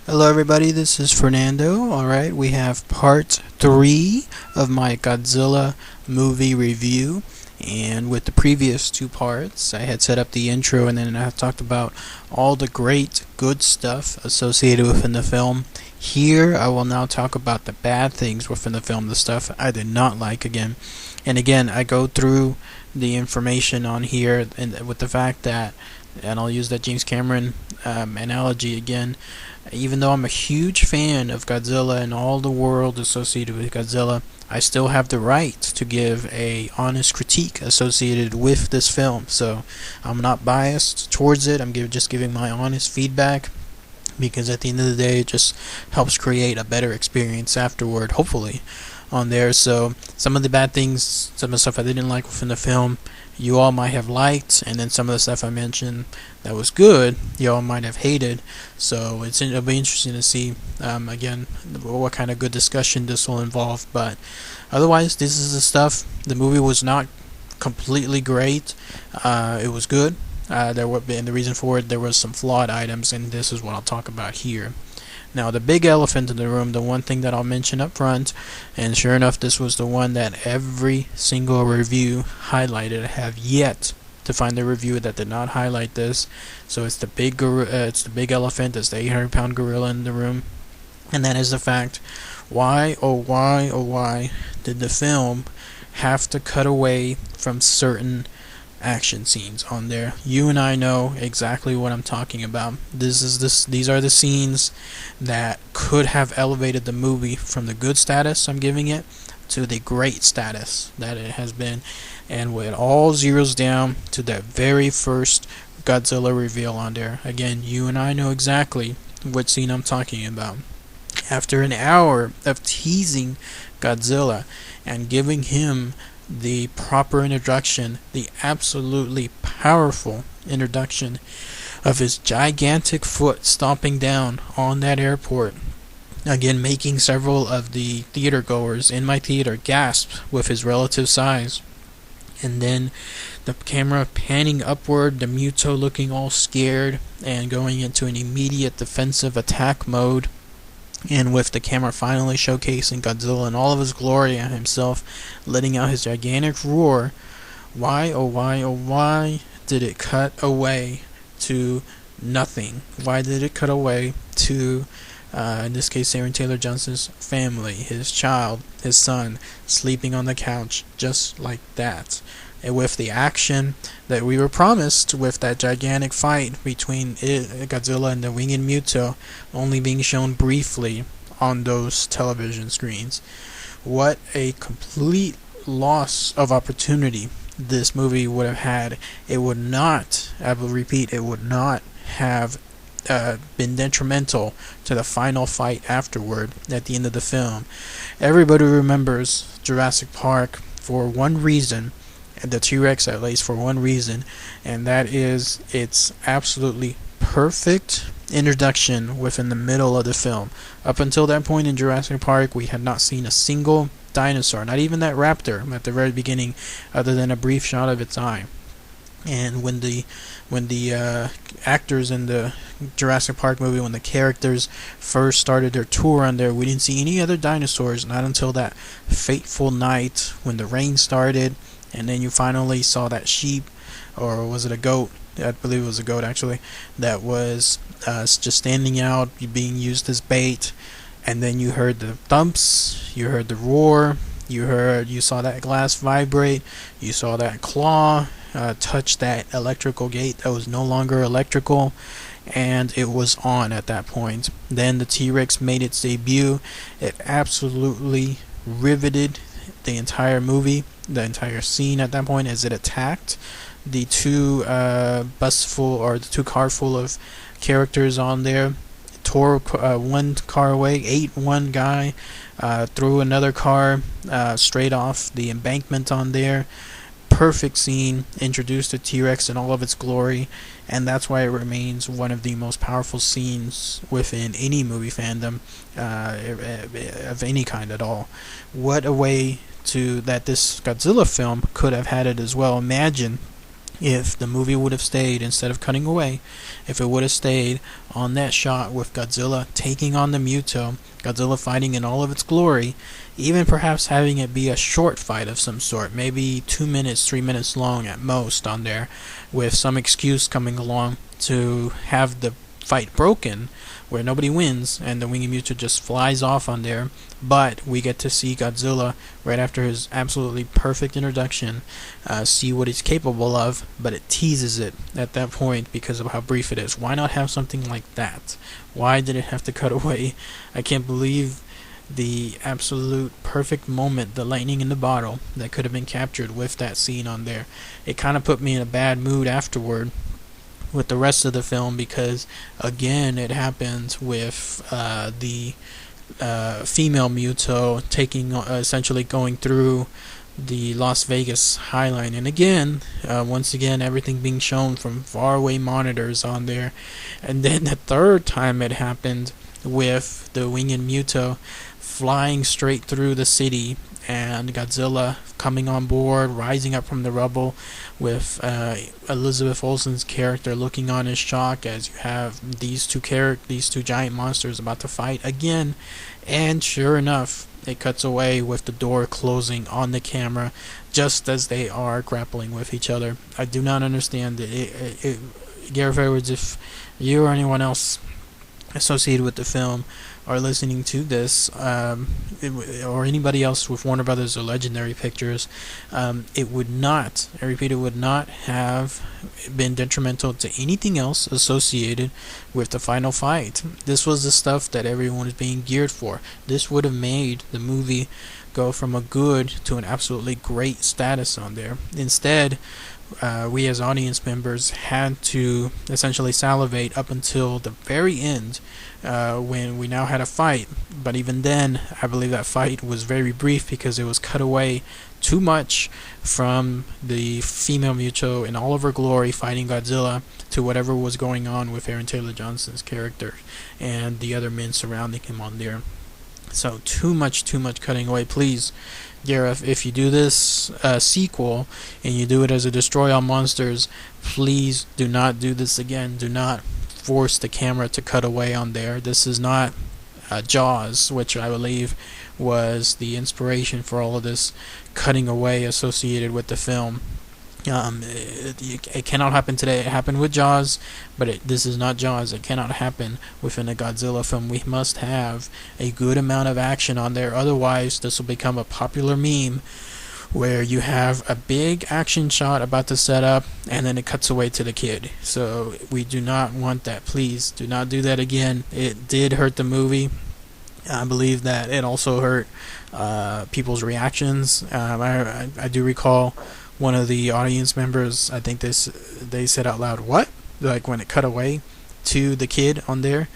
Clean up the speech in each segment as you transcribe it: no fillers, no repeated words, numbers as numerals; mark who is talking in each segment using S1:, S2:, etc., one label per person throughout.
S1: Hello everybody, this is Fernando. Alright, we have part 3 of my Godzilla movie review. And with the previous two parts, I had set up the intro and then I talked about all the great, good stuff associated within the film. Here, I will now talk about the bad things within the film, the stuff I did not like again. And again, I go through the information on here and with the fact that, and I'll use that James Cameron analogy again, even though I'm a huge fan of Godzilla and all the world associated with Godzilla, I still have the right to give a honest critique associated with this film. So I'm not biased towards it. I'm just giving my honest feedback, because at the end of the day, it just helps create a better experience afterward, hopefully, on there. So some of the bad things, some of the stuff I didn't like within the film, you all might have liked, and then some of the stuff I mentioned that was good, you all might have hated. So it'll be interesting to see, again, what kind of good discussion this will involve. But otherwise, this is the stuff. The movie was not completely great. It was good. And the reason for it, there was some flawed items, and this is what I'll talk about here. Now, the big elephant in the room, the one thing that I'll mention up front, and sure enough, this was the one that every single review highlighted. I have yet to find a review that did not highlight this. So it's the big elephant, it's the 800-pound gorilla in the room, and that is the fact: why, oh why, oh why did the film have to cut away from certain action scenes on there? You and I know exactly what I'm talking about. These are the scenes that could have elevated the movie from the good status I'm giving it to the great status that it has been, and it all zeroes down to that very first Godzilla reveal on there. Again, you and I know exactly what scene I'm talking about. After an hour of teasing Godzilla and giving him the proper introduction, the absolutely powerful introduction of his gigantic foot stomping down on that airport, again making several of the theater goers in my theater gasp with his relative size, and then the camera panning upward, the Muto looking all scared and going into an immediate defensive attack mode, and with the camera finally showcasing Godzilla in all of his glory and himself letting out his gigantic roar. Why, oh why, oh why did it cut away to nothing? Why did it cut away to, in this case, Aaron Taylor Johnson's family, his child, his son, sleeping on the couch just like that? And with the action that we were promised with that gigantic fight between Godzilla and the winged Muto only being shown briefly on those television screens. What a complete loss of opportunity this movie would have had. It would not, I will repeat, it would not have been detrimental to the final fight afterward at the end of the film. Everybody remembers Jurassic Park for one reason, the T-Rex at least for one reason, and that is its absolutely perfect introduction within the middle of the film. Up until that point in Jurassic Park, we had not seen a single dinosaur, not even that raptor at the very beginning, other than a brief shot of its eye. And when the actors in the Jurassic Park movie, when the characters first started their tour on there, we didn't see any other dinosaurs, not until that fateful night when the rain started. And then you finally saw that sheep, or was it a goat? I believe it was a goat actually, that was just standing out, being used as bait. And then you heard the thumps, you heard the roar, you saw that glass vibrate, you saw that claw touch that electrical gate that was no longer electrical, and it was on at that point. Then the T-Rex made its debut. It absolutely riveted the entire movie, the entire scene at that point, as it attacked the two car full of characters on there. Tore one car away, ate one guy, threw another car straight off the embankment on there. Perfect scene, introduced the T-Rex in all of its glory, and that's why it remains one of the most powerful scenes within any movie fandom of any kind at all. What a way that this Godzilla film could have had it as well. Imagine if the movie would have stayed, instead of cutting away, if it would have stayed on that shot with Godzilla taking on the Muto, Godzilla fighting in all of its glory, even perhaps having it be a short fight of some sort, maybe 2 minutes, 3 minutes long at most on there, with some excuse coming along to have the fight broken where nobody wins and the Winged Muto just flies off on there, but we get to see Godzilla right after his absolutely perfect introduction, see what he's capable of, but it teases it at that point because of how brief it is. Why not have something like that? Why did it have to cut away? I can't believe the absolute perfect moment, the lightning in the bottle that could have been captured with that scene on there. It kind of put me in a bad mood afterward with the rest of the film, because again it happens with the female Muto taking essentially going through the Las Vegas High Line, and again once again everything being shown from faraway monitors on there. And then the third time it happened with the Winged Muto flying straight through the city, and Godzilla coming on board, rising up from the rubble, with Elizabeth Olsen's character looking on in shock as you have these two giant monsters about to fight again. And sure enough, it cuts away with the door closing on the camera just as they are grappling with each other. I do not understand it. Gareth Edwards, if you or anyone else associated with the film are listening to this, or anybody else with Warner Brothers or Legendary Pictures, it would not, I repeat, it would not have been detrimental to anything else associated with the final fight. This was the stuff that everyone is being geared for. This would have made the movie go from a good to an absolutely great status on there. Instead, we as audience members had to essentially salivate up until the very end, when we now had a fight. But even then, I believe that fight was very brief because it was cut away too much from the female Muto in all of her glory fighting Godzilla to whatever was going on with Aaron Taylor Johnson's character and the other men surrounding him on there. So too much cutting away. Please, Gareth, if you do this sequel and you do it as a Destroy All Monsters, please do not do this again. Do not force the camera to cut away on there. This is not Jaws, which I believe was the inspiration for all of this cutting away associated with the film. It cannot happen today. It happened with Jaws, but this is not Jaws. It cannot happen within a Godzilla film. We must have a good amount of action on there. Otherwise, this will become a popular meme where you have a big action shot about to set up and then it cuts away to the kid. So we do not want that. Please do not do that again. It did hurt the movie. I believe that it also hurt people's reactions. I do recall one of the audience members, I think they said out loud, "What?" Like when it cut away to the kid on there,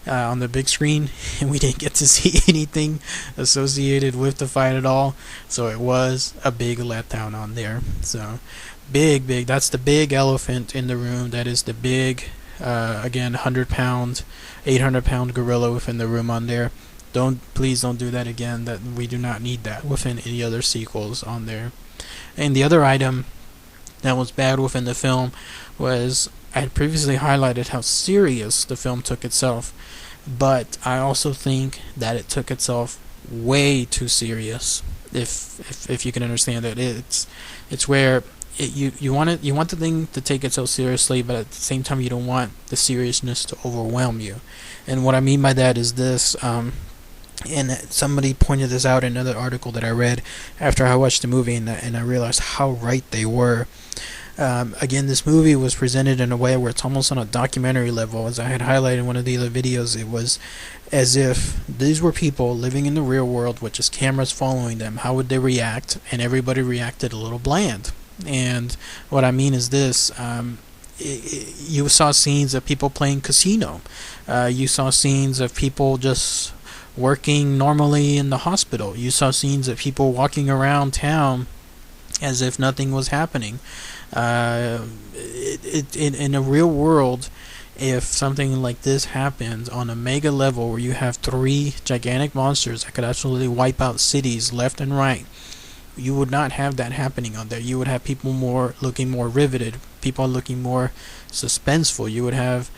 S1: on the big screen, and we didn't get to see anything associated with the fight at all. So it was a big letdown on there. So big, that's the big elephant in the room. That is the big, again, 100-pound, 800-pound gorilla within the room on there. Please don't do that again. That we do not need that within any other sequels on there. And the other item that was bad within the film was, I had previously highlighted how serious the film took itself, but I also think that it took itself way too serious. If you can understand that, it's where you want the thing to take itself seriously, but at the same time you don't want the seriousness to overwhelm you. And what I mean by that is this. And somebody pointed this out in another article that I read after I watched the movie, and I realized how right they were. Again, this movie was presented in a way where it's almost on a documentary level. As I had highlighted in one of the other videos, it was as if these were people living in the real world with just cameras following them. How would they react? And everybody reacted a little bland. And what I mean is this. You saw scenes of people playing casino. You saw scenes of people just working normally in the hospital. You saw scenes of people walking around town as if nothing was happening. In a real world, if something like this happens on a mega level where you have 3 gigantic monsters that could absolutely wipe out cities left and right, you would not have that happening on there. You would have people looking more riveted, people looking more suspenseful. You would have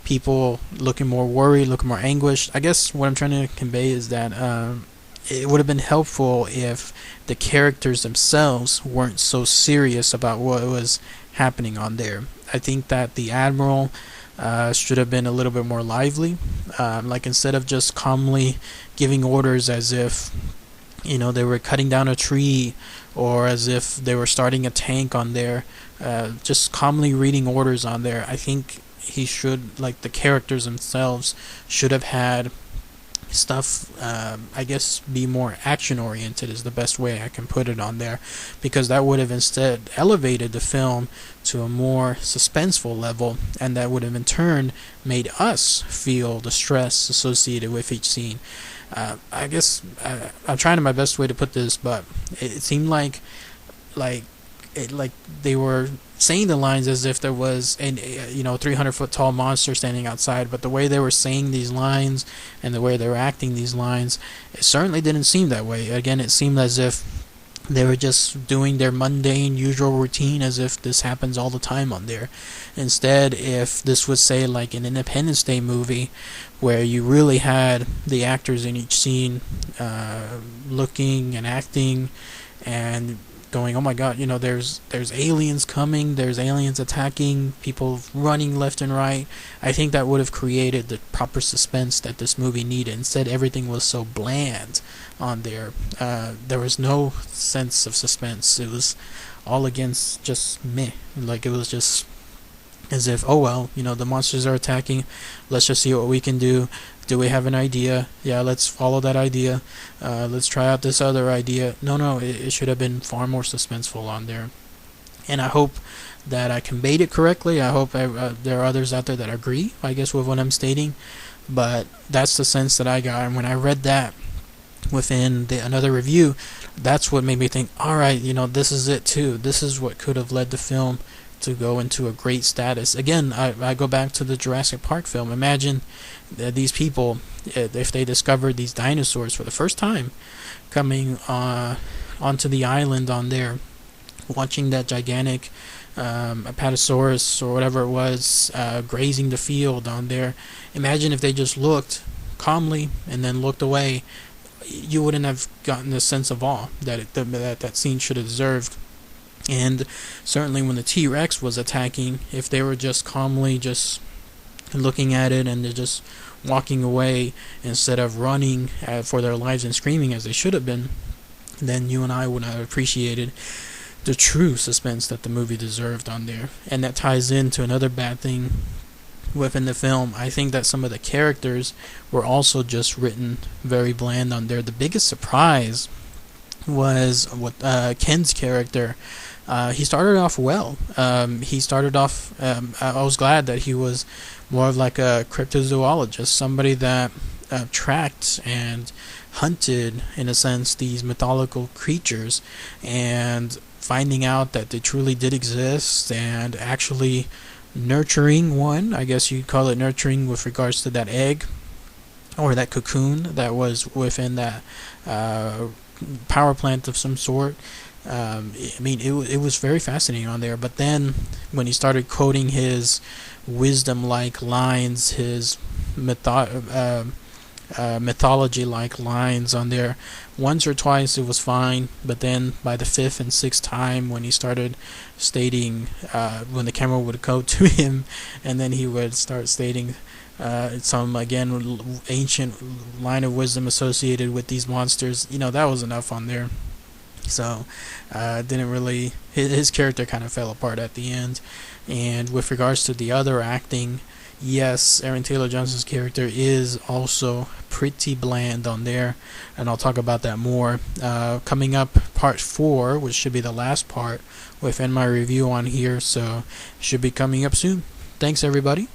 S1: people looking more worried, looking more anguished. I guess what I'm trying to convey is that it would have been helpful if the characters themselves weren't so serious about what was happening on there. I think that the Admiral should have been a little bit more lively. Like, instead of just calmly giving orders as if, you know, they were cutting down a tree, or as if they were starting a tank on there, just calmly reading orders on there. I think he should, like, the characters themselves should have had stuff, I guess, be more action oriented is the best way I can put it on there, because that would have instead elevated the film to a more suspenseful level, and that would have in turn made us feel the stress associated with each scene. I guess I'm trying my best way to put this, but it seemed like they were saying the lines as if there was an 300-foot tall monster standing outside, but the way they were saying these lines and the way they were acting these lines, it certainly didn't seem that way. Again, it seemed as if they were just doing their mundane, usual routine, as if this happens all the time on there. Instead, if this was, say, like an Independence Day movie, where you really had the actors in each scene looking and acting and going, oh my god, there's aliens coming, there's aliens attacking, people running left and right. I think that would have created the proper suspense that this movie needed. Instead, everything was so bland on there. There was no sense of suspense. It was all against just meh. Like, it was just as if, oh well, the monsters are attacking, let's just see what we can do. Do we have an idea? Yeah, let's follow that idea. Let's try out this other idea. No, it should have been far more suspenseful on there. And I hope that I conveyed it correctly. I hope there are others out there that agree, I guess, with what I'm stating. But that's the sense that I got. And when I read that within another review, that's what made me think, alright, this is it too. This is what could have led the film to go into a great status. Again, I go back to the Jurassic Park film. Imagine these people, if they discovered these dinosaurs for the first time, coming onto the island on there, watching that gigantic Apatosaurus or whatever it was grazing the field on there. Imagine if they just looked calmly and then looked away. You wouldn't have gotten the sense of awe that that scene should have deserved. And certainly when the T-Rex was attacking, if they were just calmly just looking at it and they're just walking away instead of running for their lives and screaming as they should have been, then you and I would have appreciated the true suspense that the movie deserved on there. And that ties into another bad thing within the film. I think that some of the characters were also just written very bland on there. The biggest surprise was what Ken's character. He started off well. I was glad that he was more of like a cryptozoologist, somebody that tracked and hunted, in a sense, these mythological creatures, and finding out that they truly did exist, and actually nurturing one. I guess you'd call it nurturing with regards to that egg or that cocoon that was within that power plant of some sort. It was very fascinating on there. But then when he started quoting his wisdom-like lines, his mythology-like lines on there, once or twice it was fine. But then by the fifth and sixth time, when he started stating, when the camera would go to him, and then he would start stating some, again, ancient line of wisdom associated with these monsters, that was enough on there. So didn't really, his character kind of fell apart at the end. And with regards to the other acting, yes, Aaron Taylor Johnson's character is also pretty bland on there, and I'll talk about that more coming up. Part 4, which should be the last part within my review on here, so should be coming up soon. Thanks, everybody.